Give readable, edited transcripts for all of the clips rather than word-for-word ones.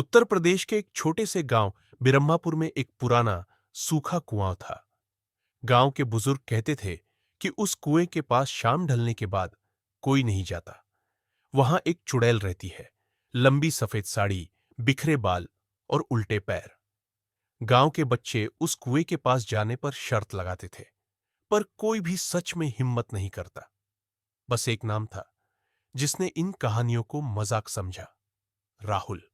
उत्तर प्रदेश के एक छोटे से गांव बिरम्हापुर में एक पुराना सूखा कुआं था। गांव के बुजुर्ग कहते थे कि उस कुएं के पास शाम ढलने के बाद कोई नहीं जाता। वहां एक चुड़ैल रहती है, लंबी सफेद साड़ी, बिखरे बाल और उल्टे पैर। गांव के बच्चे उस कुएं के पास जाने पर शर्त लगाते थे, पर कोई भी सच में हिम्मत नहीं करता। बस एक नाम था जिसने इन कहानियों को मजाक समझा, राहुल।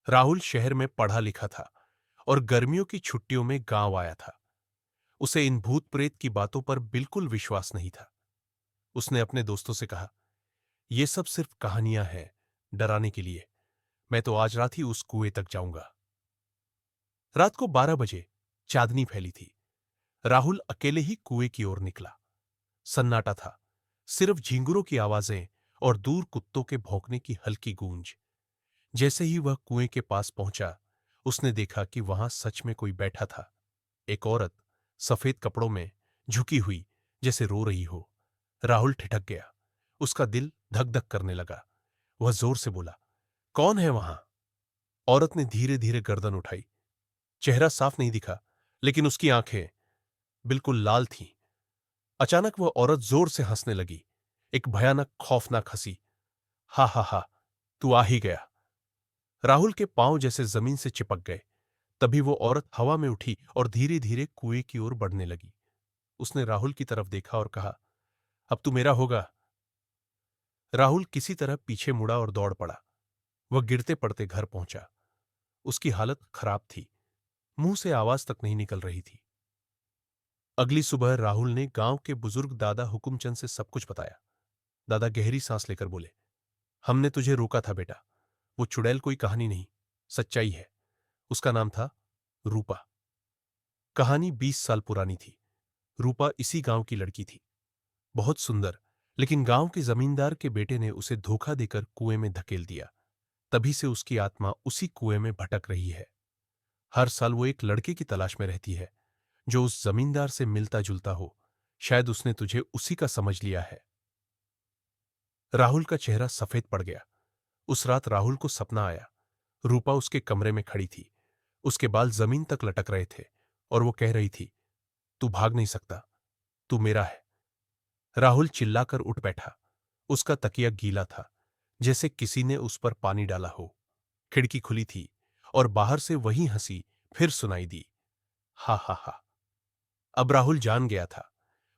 राहुल शहर में पढ़ा लिखा था और गर्मियों की छुट्टियों में गांव आया था। उसे इन भूत प्रेत की बातों पर बिल्कुल विश्वास नहीं था। उसने अपने दोस्तों से कहा, ये सब सिर्फ कहानियां हैं, डराने के लिए। मैं तो आज रात ही उस कुएं तक जाऊंगा। रात को 12 बजे चांदनी फैली थी। राहुल अकेले ही कुएं की ओर निकला। सन्नाटा था, सिर्फ झींगुरों की आवाजें और दूर कुत्तों के भौंकने की हल्की गूंज। जैसे ही वह कुएं के पास पहुंचा, उसने देखा कि वहां सच में कोई बैठा था। एक औरत, सफेद कपड़ों में, झुकी हुई, जैसे रो रही हो। राहुल ठिठक गया। उसका दिल धक धक करने लगा। वह जोर से बोला, कौन है वहां? औरत ने धीरे धीरे गर्दन उठाई। चेहरा साफ नहीं दिखा, लेकिन उसकी आंखें बिल्कुल लाल थीं। अचानक वह औरत जोर से हंसने लगी, एक भयानक खौफनाक हंसी। हा हा हा, तू आ ही गया। राहुल के पांव जैसे जमीन से चिपक गए। तभी वो औरत हवा में उठी और धीरे धीरे कुएं की ओर बढ़ने लगी। उसने राहुल की तरफ देखा और कहा, अब तू मेरा होगा। राहुल किसी तरह पीछे मुड़ा और दौड़ पड़ा। वह गिरते पड़ते घर पहुंचा। उसकी हालत खराब थी, मुंह से आवाज तक नहीं निकल रही थी। अगली सुबह राहुल ने गांव के बुजुर्ग दादा हुकुमचंद से सब कुछ बताया। दादा गहरी सांस लेकर बोले, हमने तुझे रोका था बेटा। वो चुड़ैल कोई कहानी नहीं, सच्चाई है। उसका नाम था रूपा। कहानी 20 साल पुरानी थी। रूपा इसी गांव की लड़की थी, बहुत सुंदर, लेकिन गांव के जमींदार के बेटे ने उसे धोखा देकर कुएं में धकेल दिया। तभी से उसकी आत्मा उसी कुएं में भटक रही है। हर साल वो एक लड़के की तलाश में रहती है जो उस जमींदार से मिलता जुलता हो। शायद उसने तुझे उसी का समझ लिया है। राहुल का चेहरा सफेद पड़ गया। उस रात राहुल को सपना आया। रूपा उसके कमरे में खड़ी थी। उसके बाल जमीन तक लटक रहे थे और वो कह रही थी, तू भाग नहीं सकता, तू मेरा है। राहुल चिल्लाकर उठ बैठा। उसका तकिया गीला था, जैसे किसी ने उस पर पानी डाला हो। खिड़की खुली थी और बाहर से वही हंसी फिर सुनाई दी, हा हा हा। अब राहुल जान गया था,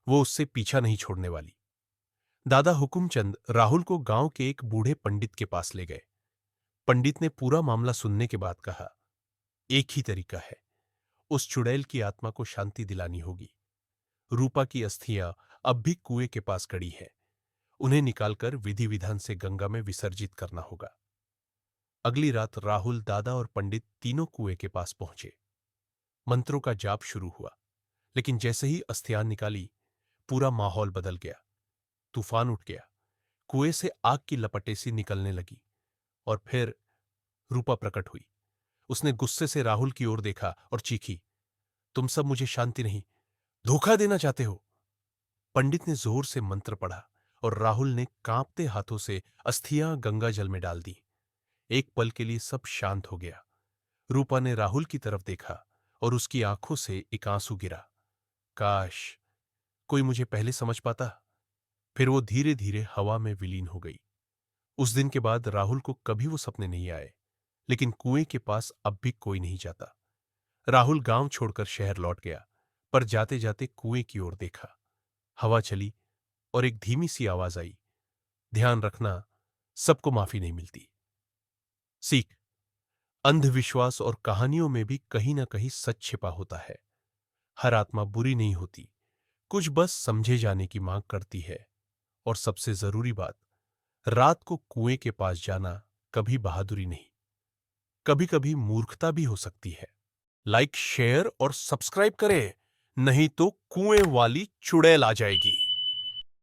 वो उससे पीछा नहीं छोड़ने वाली। दादा हुकुमचंद राहुल को गांव के एक बूढ़े पंडित के पास ले गए। पंडित ने पूरा मामला सुनने के बाद कहा, एक ही तरीका है, उस चुड़ैल की आत्मा को शांति दिलानी होगी। रूपा की अस्थियां अब भी कुएं के पास गड़ी हैं। उन्हें निकालकर विधि विधान से गंगा में विसर्जित करना होगा। अगली रात राहुल, दादा और पंडित तीनों कुएं के पास पहुंचे। मंत्रों का जाप शुरू हुआ, लेकिन जैसे ही अस्थियां निकाली, पूरा माहौल बदल गया। तूफान उठ गया। कुएं से आग की लपटें सी निकलने लगी और फिर रूपा प्रकट हुई। उसने गुस्से से राहुल की ओर देखा और चीखी, तुम सब मुझे शांति नहीं, धोखा देना चाहते हो। पंडित ने जोर से मंत्र पढ़ा और राहुल ने कांपते हाथों से अस्थियां गंगा जल में डाल दी। एक पल के लिए सब शांत हो गया। रूपा ने राहुल की तरफ देखा और उसकी आंखों से एक आंसू गिरा। काश कोई मुझे पहले समझ पाता। फिर वो धीरे धीरे हवा में विलीन हो गई। उस दिन के बाद राहुल को कभी वो सपने नहीं आए, लेकिन कुएं के पास अब भी कोई नहीं जाता। राहुल गांव छोड़कर शहर लौट गया, पर जाते जाते कुएं की ओर देखा। हवा चली और एक धीमी सी आवाज आई, ध्यान रखना, सबको माफी नहीं मिलती। सीख, अंधविश्वास और कहानियों में भी कहीं ना कहीं सच छिपा होता है। हर आत्मा बुरी नहीं होती, कुछ बस समझे जाने की मांग करती है। और सबसे जरूरी बात, रात को कुएं के पास जाना कभी बहादुरी नहीं, कभी कभी मूर्खता भी हो सकती है। लाइक, शेयर और सब्सक्राइब करें, नहीं तो कुएं वाली चुड़ैल आ जाएगी।